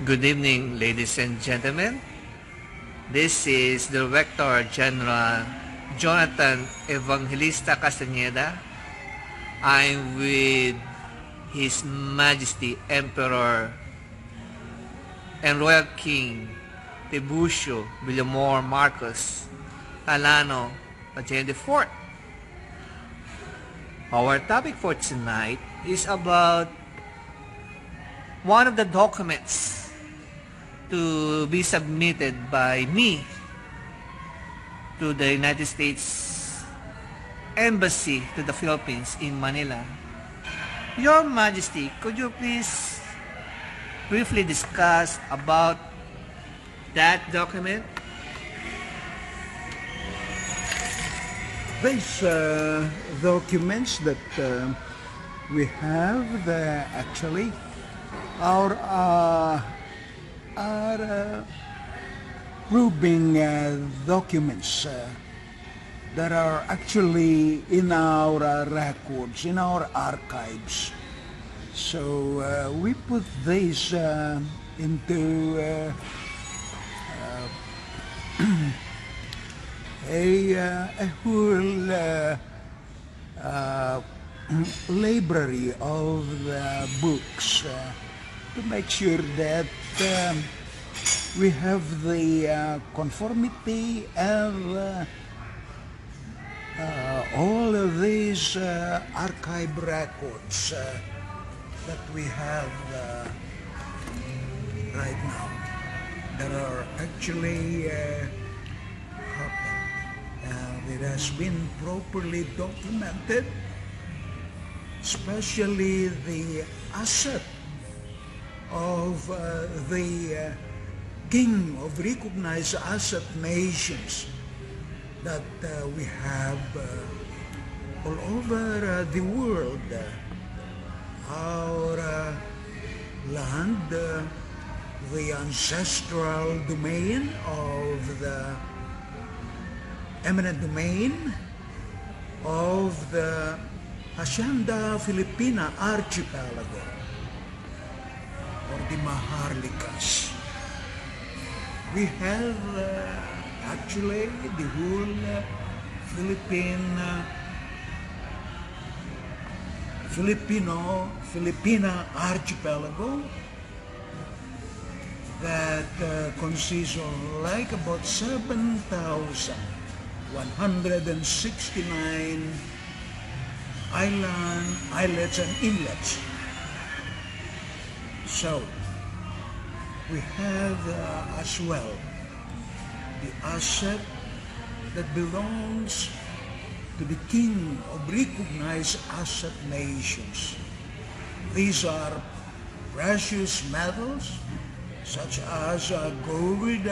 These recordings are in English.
Good evening, ladies and gentlemen. This is Director General Jonathan Evangelista Castañeda. I'm with His Majesty Emperor and Royal King TIBURCIO VILLAMOR Marcos TALLANO IV. Our topic for tonight is about one of the documents to be submitted by me to the United States Embassy to the Philippines in Manila. Your Majesty, could you please briefly discuss about that document? These documents that we have actually are proving documents that are actually in our records, in our archives. So we put these into a whole library of the books to make sure that we have the conformity of all of these archive records that we have right now that are actually it has been properly documented, especially the asset of the king of recognized asset nations that we have all over the world. Our land, the ancestral domain of the eminent domain of the HACIENDA Filipina Archipelago, or the Maharlikas. We have actually the whole Filipina Archipelago that consists of like about 7,169 islets and inlets. So we have as well the asset that belongs to the king of recognized asset nations. These are precious metals such as gold,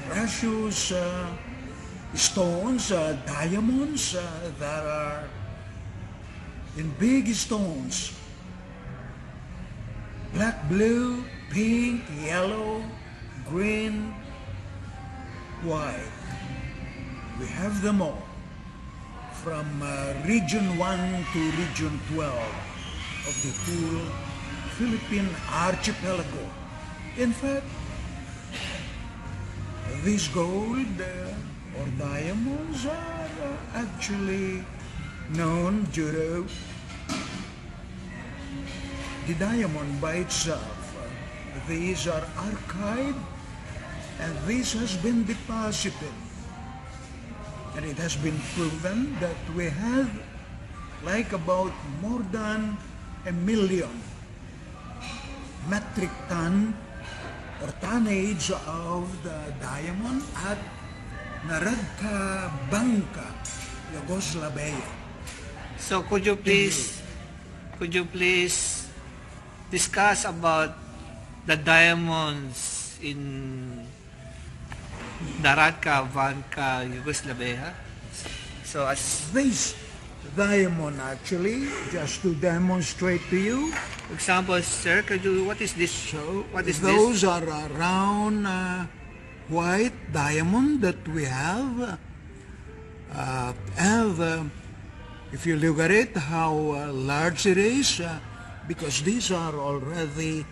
precious stones, diamonds that are in big stones, black, blue, pink, yellow, green, white. We have them all from region 1 to region 12 of the whole Philippine archipelago. In fact, these gold or diamonds are actually known due to the diamond by itself. These are archived and this has been deposited, and it has been proven that we have like about more than 1 million metric ton or tonnage of the diamond at Narodna Banka, Yugoslavia. So could you please discuss about the diamonds in Narodna Banka, Yugoslavia? So as this diamond actually, just to demonstrate to you. Example, sir, what is this? So What is those this? are round white diamond that we have. If you look at it, how large it is, because these are already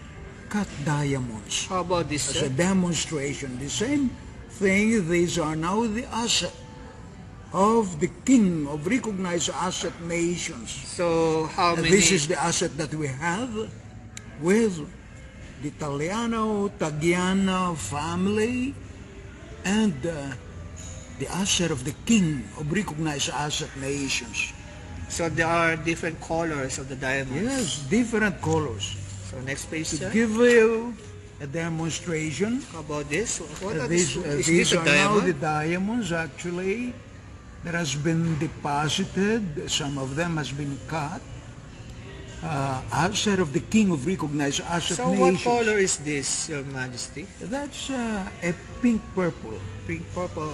cut diamonds. How about this, As a sir? demonstration, the same thing, these are now the asset of the king of recognized asset nations. So how many? This is the asset that we have with the TALLANO, TAGEAN family, and the asset of the king of recognized asset nations. So there are different colors of the diamonds. Yes, different colors. So next page, To sir. give you a demonstration, How about this? What are these, is these this a are now the diamond? diamonds actually that has been deposited. Some of them has been cut outside of the king of recognized asset So what nations. color is this, Your Majesty? That's a pink purple. Pink purple.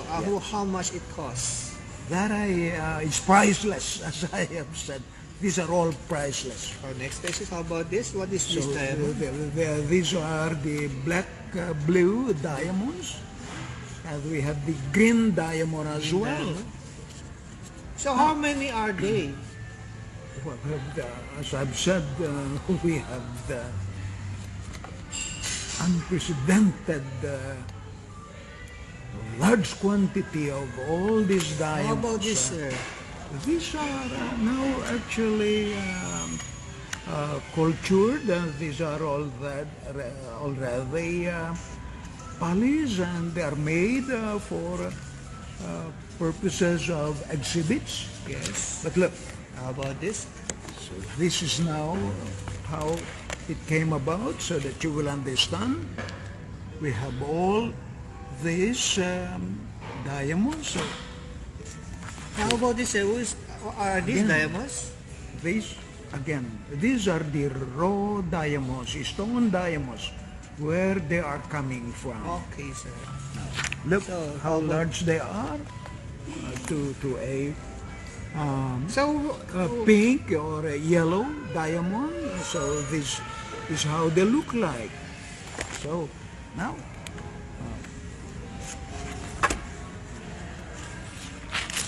How much it costs? That it's priceless, as I have said. These are all priceless. Our next page is how about this? What is So this diamond? these are the black blue diamonds, and we have the green diamond as well. So how many are they? Well, as I've said, we have the unprecedented large quantity of all these diamonds. How about this, sir? These are now actually cultured, and these are all that already polished, and they are made for purposes of exhibits. Yes. But look, How about this? so this is now how it came about, so that you will understand. We have all these diamonds. So How about this, sir? Are these Again. diamonds? these are the raw diamonds, stone diamonds, where they are coming from. Okay, sir. Look So, how large they are to a So, pink or a yellow diamond. So this is how they look like. So now,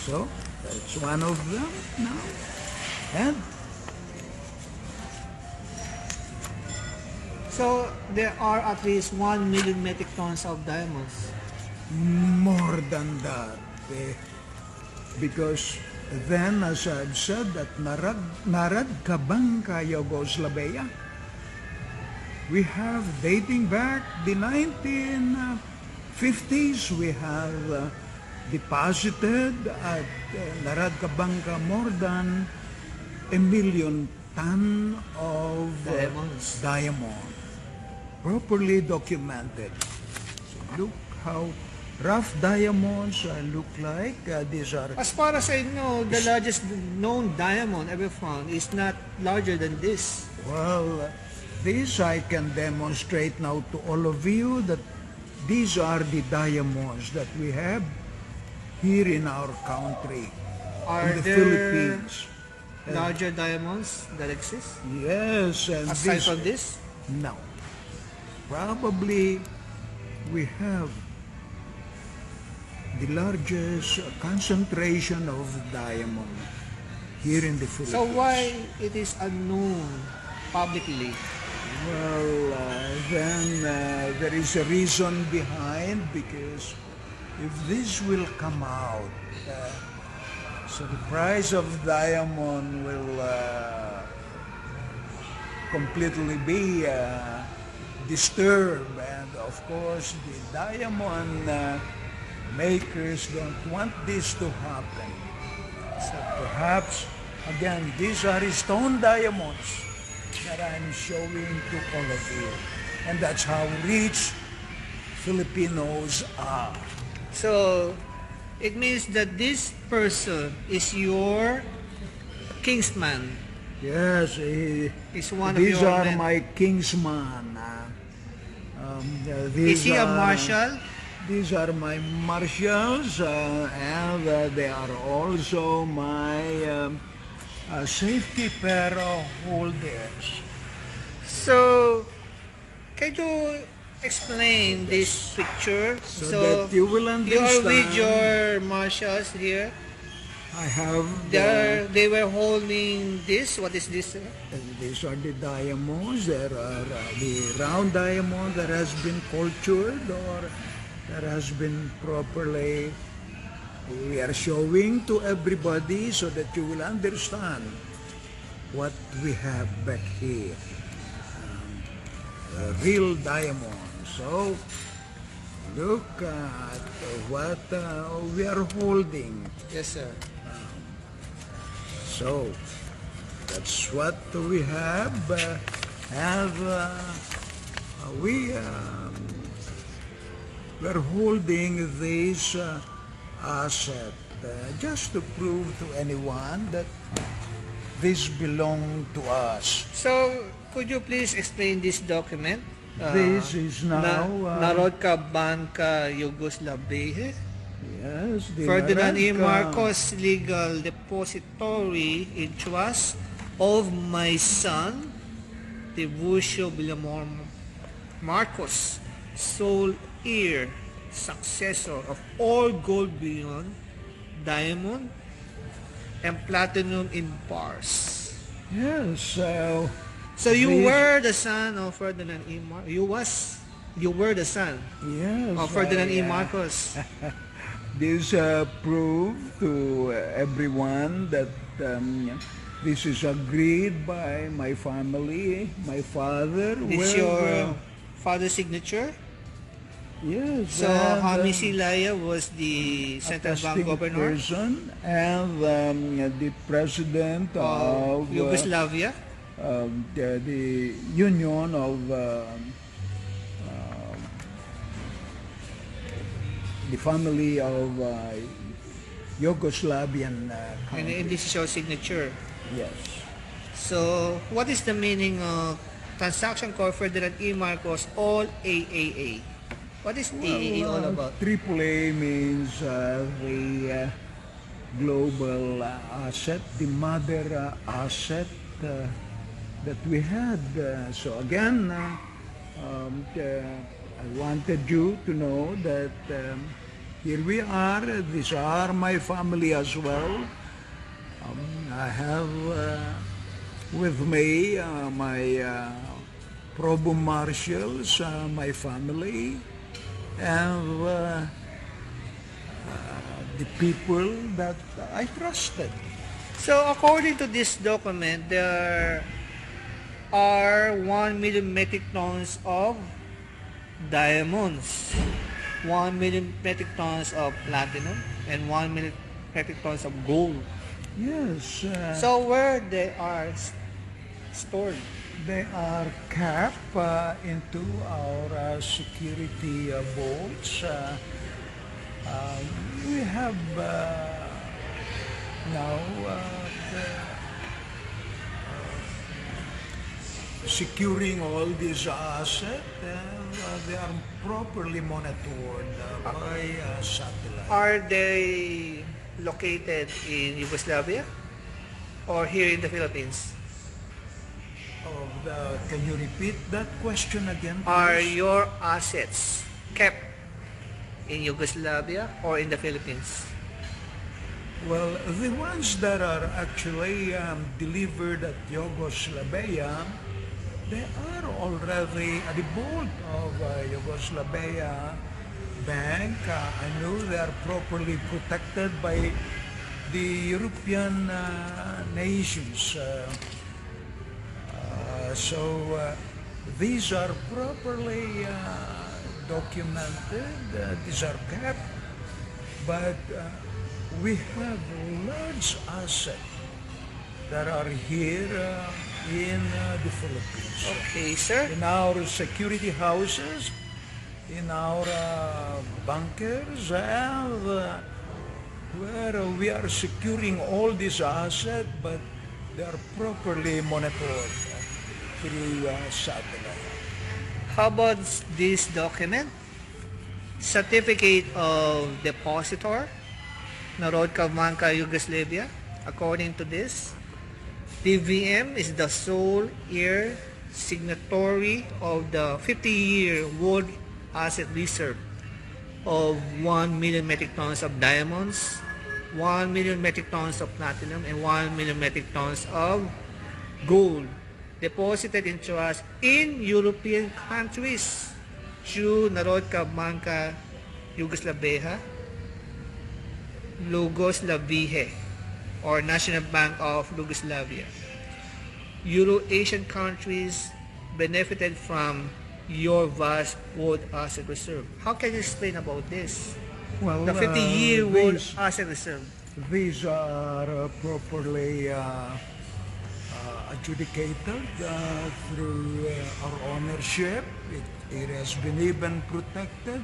so that's one of them now, and so there are at least 1 million metric tons of diamonds. more than that, because then, as I've said, that Naradkabangka, Yugoslavia, we have dating back the 1950s, we have deposited at Naradkabangka more than 1 million ton of diamond, properly documented. So look how rough diamonds look like. These are As far as I know, the largest known diamond ever found is not larger than this. well, this I can demonstrate now to all of you, that these are the diamonds that we have here in our country, Are in the there Philippines. larger diamonds that exist Yes, and aside this, from this? no, probably we have the largest concentration of diamond here in the Philippines. So why it is unknown publicly? Well, then there is a reason behind, because if this will come out, so the price of diamond will completely be disturbed, and of course the diamond makers don't want this to happen. So perhaps, again, these are stone diamonds that I'm showing to all of you. And that's how rich Filipinos are. So it means that this person is your kingsman. Yes, Is one of these your are men. my kingsmen. Is he a marshal? These are my marshals, and they are also my safekeeper holders. So can you explain this picture So that you will you are with understand. your marshals here. I have the, They were holding this. What is this, sir? these are the diamonds. There are the round diamond that has been cultured or that has been properly. We are showing to everybody so that you will understand what we have back here. Real diamonds. So look at what we are holding. Yes, sir. So that's what we have. We're holding this asset just to prove to anyone that this belong to us. So, could you please explain this document? This is now Narodka Banka Yugoslavia. yes, the Ferdinand E. Narodka- Marcos Legal Depository in trust of my son, TIBURCIO VILLAMOR Marcos, sole heir, successor of all gold bullion, diamond, and platinum in bars. Yes, So you These- were the son of Ferdinand E. You were the son yes, of Ferdinand E. I, Marcos. This proved to everyone that this is agreed by my family, my father. This with, your father's signature. yes. So and, Hamisilaya was the central bank attesting governor person and the president of of Yugoslavia. the Union of the family of Yugoslavian And country. this is your signature. Yes. So what is the meaning of transaction code Ferdinand E. Marcos all AAA? What is AAA all about? AAA means the global asset, the mother asset that we had. So again, I wanted you to know that here we are. These are my family as well. I have with me my probo marshals, my family, and the people that I trusted. So according to this document, there are 1 million metric tons of diamonds, 1 million metric tons of platinum, and 1 million metric tons of gold. Yes. So where they are stored? They are kept into our security vaults. We have now securing all these assets, and they are properly monitored by satellite. Are they located in Yugoslavia or here in the Philippines? Can you repeat that question again, please? Are your assets kept in Yugoslavia or in the Philippines? Well, the ones that are actually delivered at Yugoslavia, they are already at the vault of Yugoslavia Bank. I know they are properly protected by the European nations. So these are properly documented. These are kept, but we have large assets that are here in the Philippines. Okay, sir. In our security houses, in our bunkers, and where we are securing all these assets, but they are properly monitored through satellite. How about this document? Certificate of Depositor, Narodka Banka Yugoslavia. According to this, TVM is the sole heir signatory of the 50-year World Asset Reserve of 1 million metric tons of diamonds, 1 million metric tons of platinum and 1 million metric tons of gold deposited in trust in European countries. CHUA, Narodka Banka Yugoslavia, Yugoslavia, or National Bank of Yugoslavia. Euro-Asian countries benefited from your vast world asset reserve. How can you explain about this? Well, The 50-year world these, asset reserve. these are properly adjudicated through our ownership. It has been even protected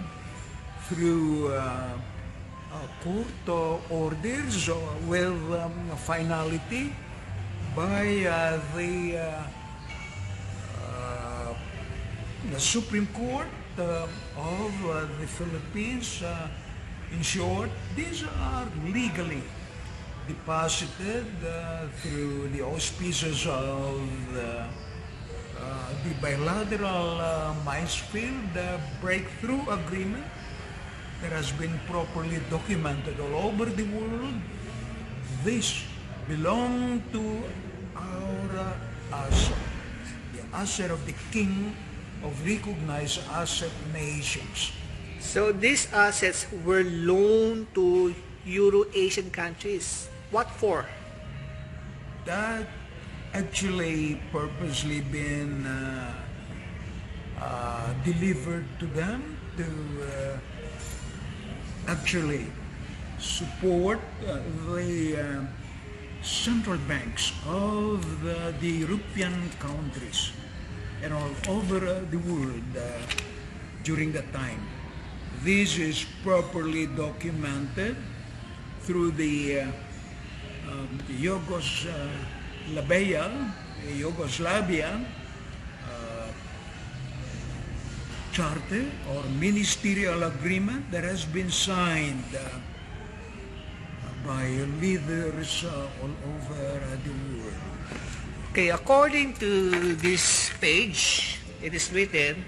through court orders with finality by the Supreme Court of the Philippines. In short, these are legally deposited through the auspices of the bilateral Minesfield breakthrough agreement that has been properly documented all over the world. This belong to our asset, the asset of the king of recognized asset nations. So these assets were loaned to Euro-Asian countries. What for? That actually purposely been delivered to them to actually support the central banks of the European countries and all over the world during that time. This is properly documented through the Yugoslavia charter or ministerial agreement that has been signed by leaders all over the world. Okay, according to this page, it is written,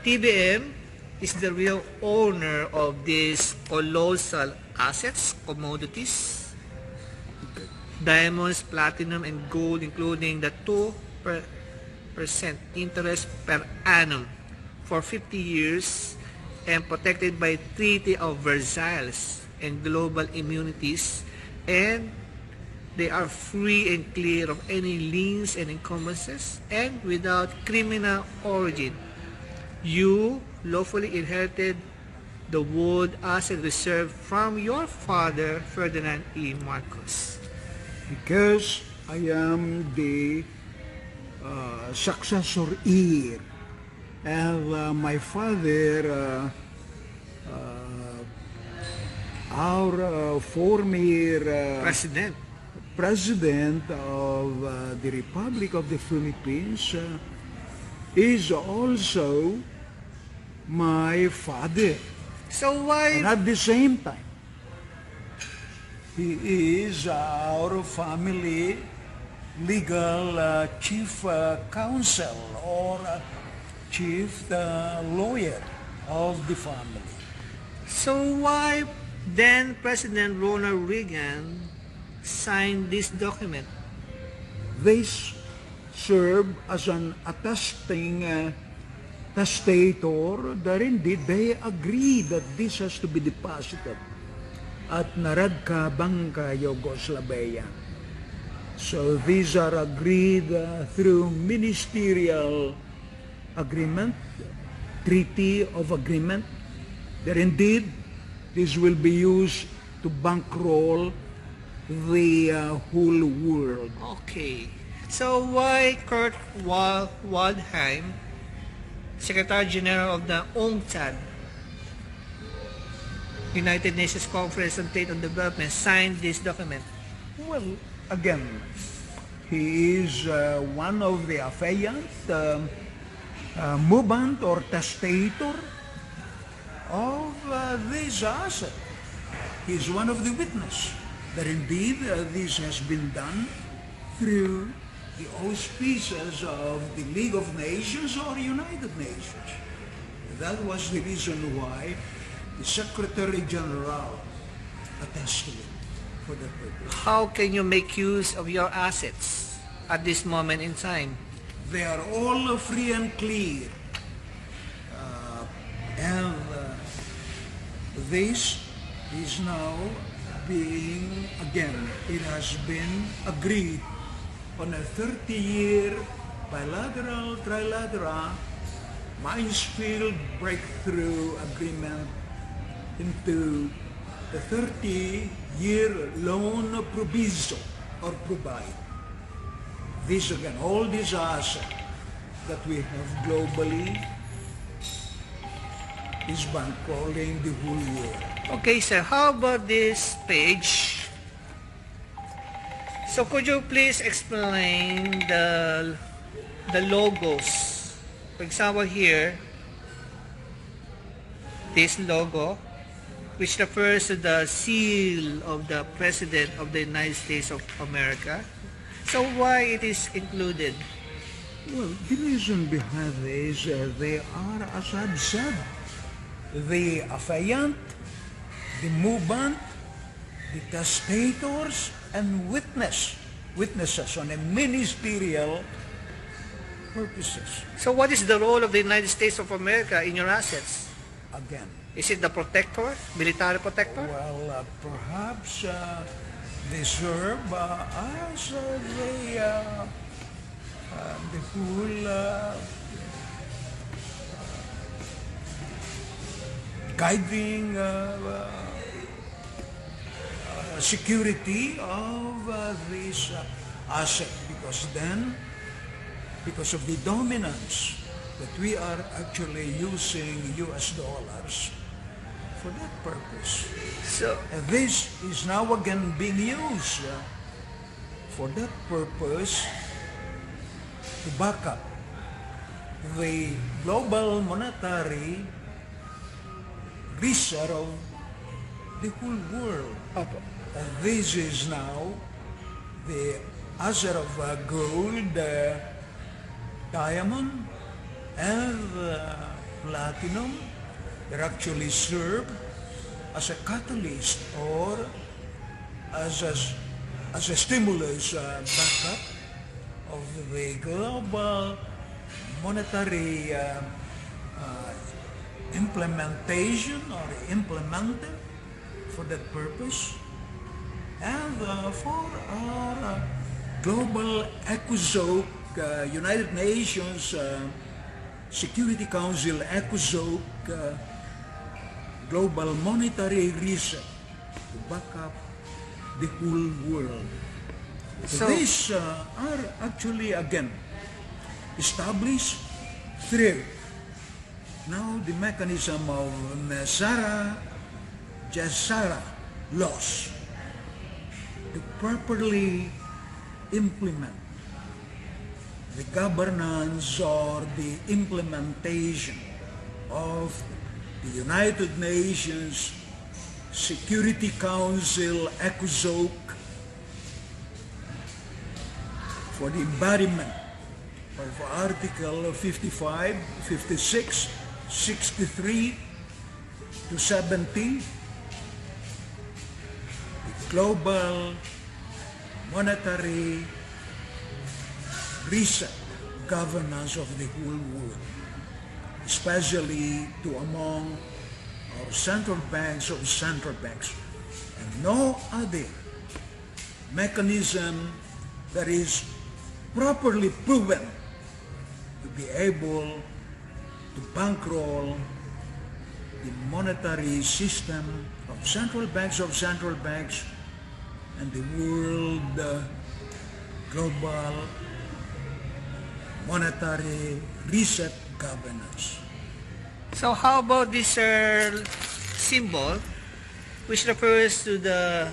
TBM is the real owner of these colossal assets, commodities, diamonds, platinum, and gold, including the 2% interest per annum for 50 years and protected by Treaty of Versailles and global immunities, and they are free and clear of any liens and encumbrances and without criminal origin. You lawfully inherited the world asset reserve from your father, Ferdinand E. Marcos. Because I am the successor heir, and my father, our former president of the Republic of the Philippines, is also my father. So why? And at the same time, he is our family legal chief counsel or chief lawyer of the family. So why then President Ronald Reagan signed this document? This serve as an attesting testator that indeed they agree that this has to be deposited at Narodka Banka Yugoslavia. So these are agreed through ministerial agreement, treaty of agreement, that indeed this will be used to bankroll the whole world. Okay. So why Kurt Waldheim, Secretary General of the O.C.T, United Nations Conference on Trade and Development, signed this document? Well, again, he is one of the affiant movement or testator of this asset. He is one of the witnesses that indeed this has been done through the auspices of the League of Nations or United Nations. That was the reason why the Secretary General attested to it. for that purpose. How can you make use of your assets at this moment in time? They are all free and clear. And this is now being, again, it has been agreed on a 30-year bilateral, trilateral, Minesfield breakthrough agreement into the 30-year loan proviso or provide. This again, all these assets that we have globally is bankrolling the whole world. Okay, sir. How about this page? So could you please explain the logos? For example, here, this logo, which refers to the seal of the President of the United States of America. So why it is included? Well, the reason behind this, they are, as I've said, the affiant, the movement, the testators, and witnesses on a ministerial purposes. So what is the role of the United States of America in your assets? Again, Is it the protector, military protector? well, perhaps they serve as the whole guiding security of this asset, because then, because of the dominance that we are actually using US dollars for that purpose. So, This is now again being used for that purpose to back up the global monetary reserve of the whole world. opo. This is now the asset of gold, diamond, and platinum. They're actually served as a catalyst or as a stimulus backup of the global monetary implementation or implemented for that purpose, and for our global ECOSOC, United Nations Security Council ECOSOC global monetary reset to back up the whole world. So- These are actually again established through now the mechanism of Nesara, Gesara laws to properly implement the governance or the implementation of the United Nations Security Council ECOSOC for the embodiment of Article 55, 56, 63 to 70, the global monetary reset governance of the whole world, especially to among our central banks of central banks, and no other mechanism that is properly proven to be able to bankroll the monetary system of central banks and the world global monetary reset governance. So how about this symbol, which refers to the,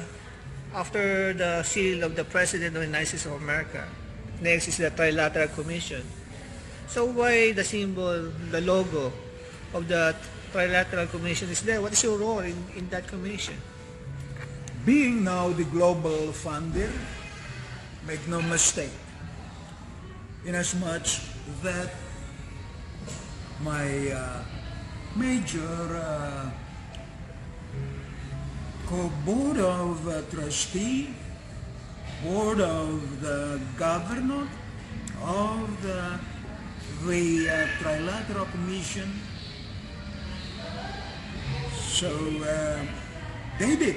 after the seal of the President of the United States of America? Next is the Trilateral Commission. So why the symbol, the logo of the Trilateral Commission is there? What is your role in that commission? Being now the global funder, make no mistake, inasmuch that my major Board of Trustee, Board of the Governor of the Trilateral Commission. So they did.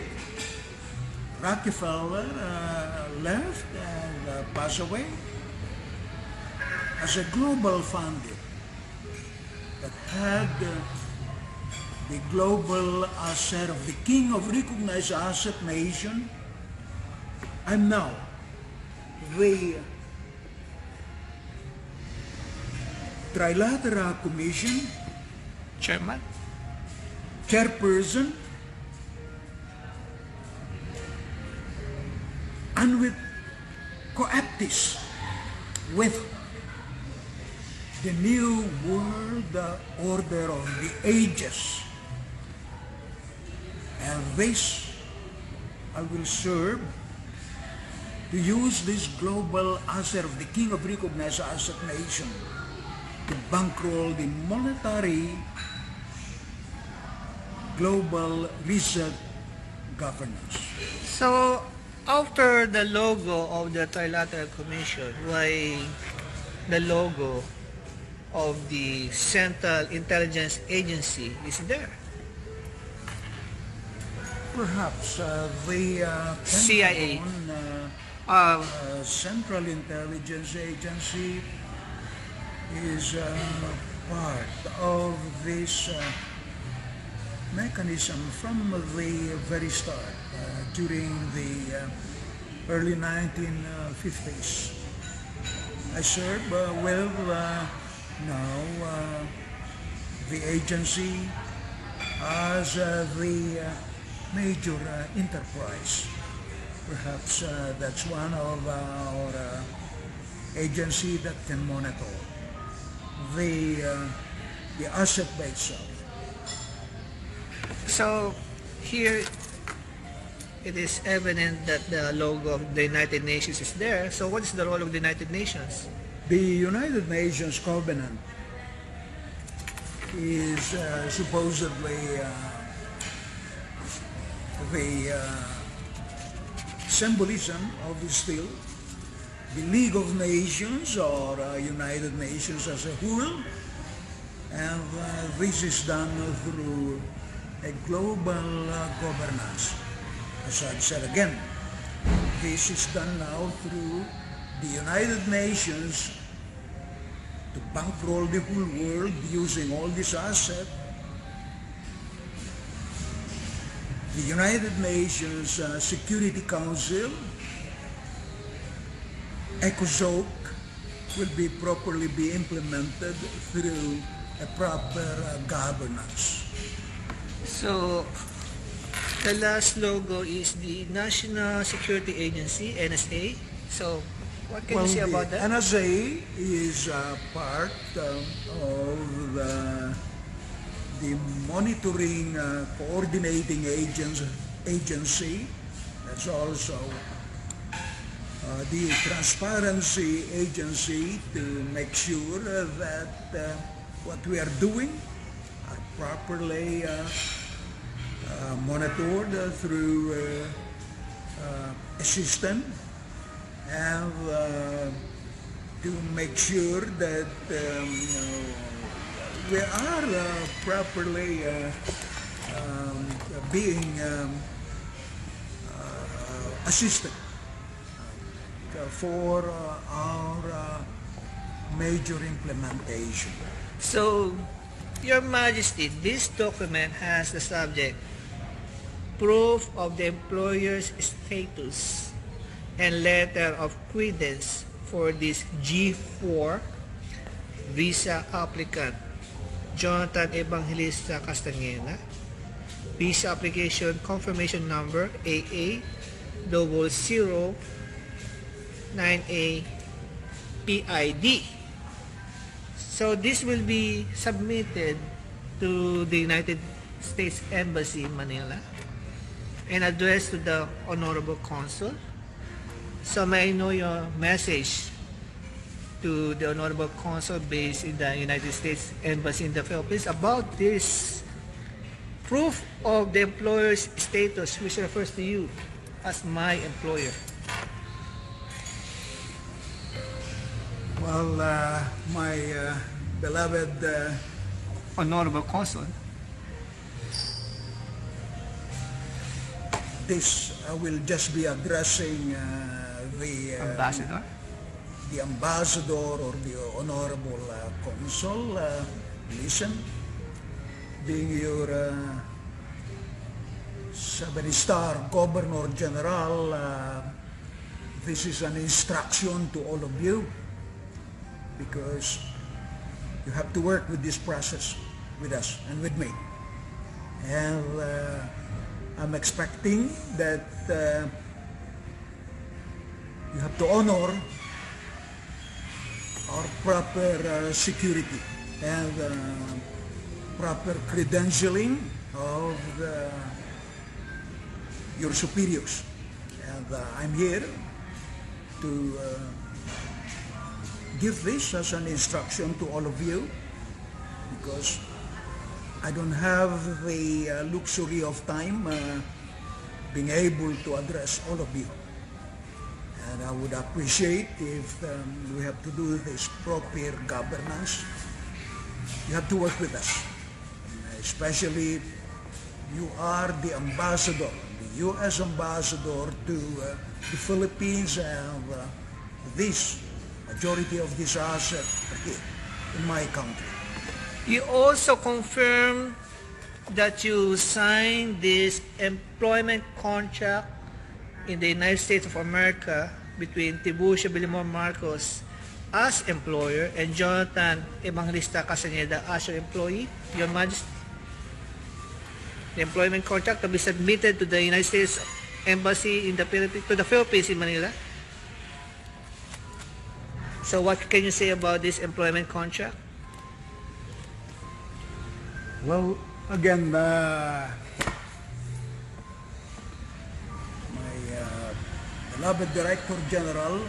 Rockefeller left and passed away as a global founder that had the global asset of the king of recognized asset nation, and now the Trilateral Commission chairperson, and with coaptis with the new world order of the ages. And this I will serve to use this global asset of the king of recognized asset nation to bankroll the monetary global reset governance. So, after the logo of the Trilateral Commission, why the logo of the Central Intelligence Agency is there? Perhaps the CIA. Pentagon, Central Intelligence Agency is part of this mechanism from the very start during the early 1950s. I serve with now the agency as the major enterprise. Perhaps that's one of our agency that can monitor the asset by itself. So, here it is evident that the logo of the United Nations is there. So, what is the role of the United Nations? The United Nations Covenant is supposedly the symbolism of the still the League of Nations or United Nations as a whole, and this is done through a global governance. As I've said again, this is done now through the United Nations to bankroll the whole world using all this asset. The United Nations Security Council, ECOSOC, will be properly be implemented through a proper governance. So, the last logo is the National Security Agency, NSA. So, what can you say about that? NSA is part of the monitoring, coordinating agency. That's also the transparency agency to make sure that what we are doing are properly monitored through a system, and to make sure that we are properly being assisted for our major implementation. So, Your Majesty, this document has the subject proof of the employer's status and letter of credence for this G4 visa applicant Jonathan Evangelista Castañeda, visa application confirmation number AA 009A PID. So this will be submitted to the United States Embassy in Manila and addressed to the Honorable Consul. So may I know your message to the Honorable Consul based in the United States Embassy in the Philippines about this proof of the employer's status, which refers to you as my employer. Well, my beloved Honorable Consul. this will just be addressing Ambassador. the ambassador or the honorable consul. Listen, being your 7-star governor general, this is an instruction to all of you, because you have to work with this process with us and with me. And I'm expecting that you have to honor our proper security and proper credentialing of your superiors. And I'm here to give this as an instruction to all of you, because I don't have the luxury of time being able to address all of you. And I would appreciate if we have to do this proper governance. You have to work with us, especially you are the ambassador, the U.S. ambassador to the Philippines, and this majority of this asset are here in my country. You also confirm that you signed this employment contract in the United States of America between TIBURCIO Villamor Marcos as employer and Jonathan Evangelista Castaneda as your employee, Your Majesty. The employment contract to be submitted to the United States Embassy in the Philippines in Manila. So what can you say about this employment contract? Well, again, my beloved Director General,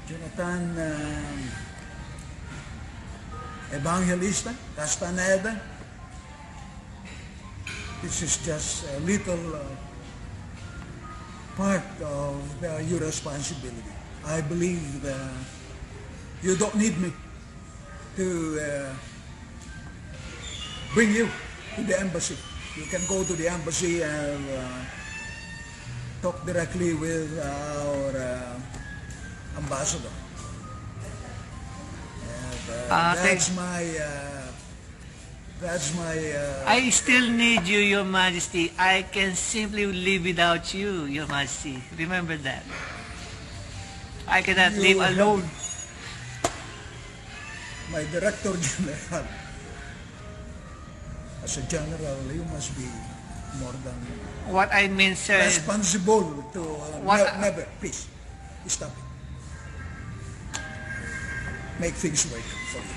Jonathan Evangelista Castaneda, this is just a little part of your responsibility. I believe that you don't need me to bring you to the embassy. You can go to the embassy and talk directly with our ambassador. And, that's my I still need you, Your Majesty. I can simply live without you, Your Majesty. Remember that. I cannot live alone. My Director General. As a general, you must be more than What I mean, sir, responsible to never, please, stop it. Make things work for you.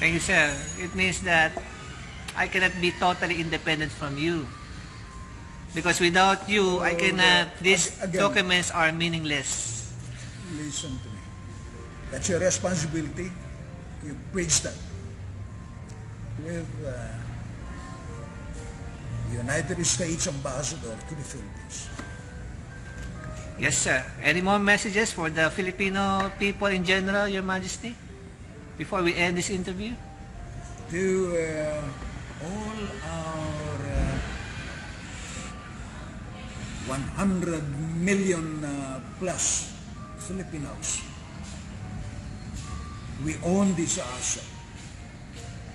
thank you, sir. It means that I cannot be totally independent from you. Because without you, I cannot, these again, documents are meaningless. Listen to me. That's your responsibility. You preach that with the United States Ambassador to the Philippines. Yes, sir. Any more messages for the Filipino people in general, Your Majesty, before we end this interview? To all our 100 million plus Filipinos, we own this asset.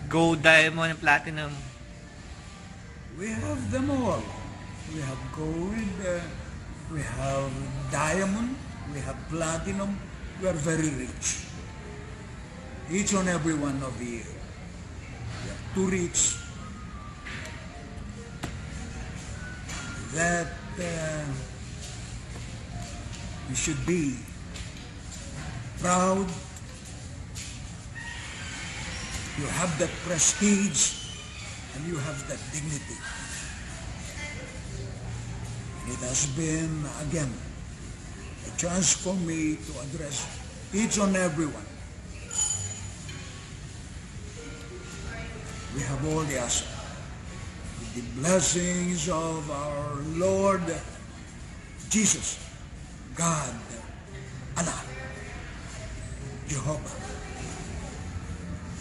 Gold, diamond, and platinum. We have them all. We have gold, we have diamond, we have platinum. We are very rich. Each and every one of you. We are too rich that you should be proud. You have that prestige and you have that dignity. It has been, again, a chance for me to address each and everyone we have all the answer. With the blessings of our Lord Jesus, God, Allah, Jehovah.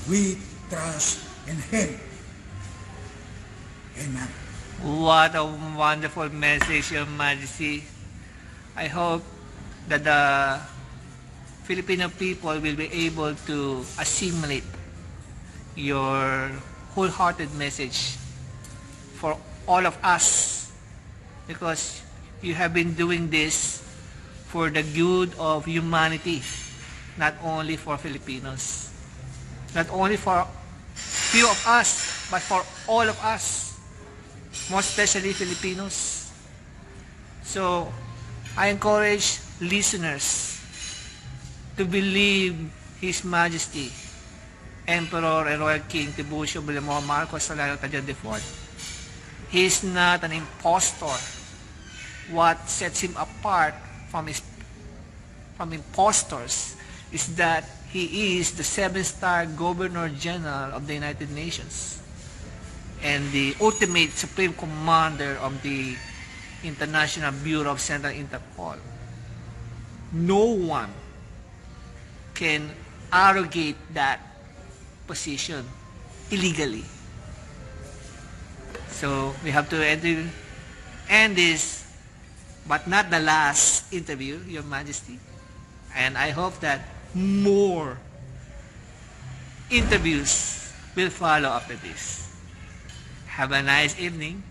We trust in Him. Amen. What a wonderful message, Your Majesty. I hope that the Filipino people will be able to assimilate your wholehearted message for all of us, because you have been doing this for the good of humanity, not only for Filipinos, not only for few of us, but for all of us, most especially Filipinos. So I encourage listeners to believe His Majesty Emperor and Royal King TIBURCIO VILLAMOR Marcos Solano Tajan IV. He is not an impostor. What sets him apart from impostors is that he is the 7-star Governor General of the United Nations and the ultimate Supreme Commander of the International Bureau of Central Interpol. No one can arrogate that position illegally. So we have to end this, but not the last interview, Your Majesty. And I hope that more interviews will follow after this. Have a nice evening.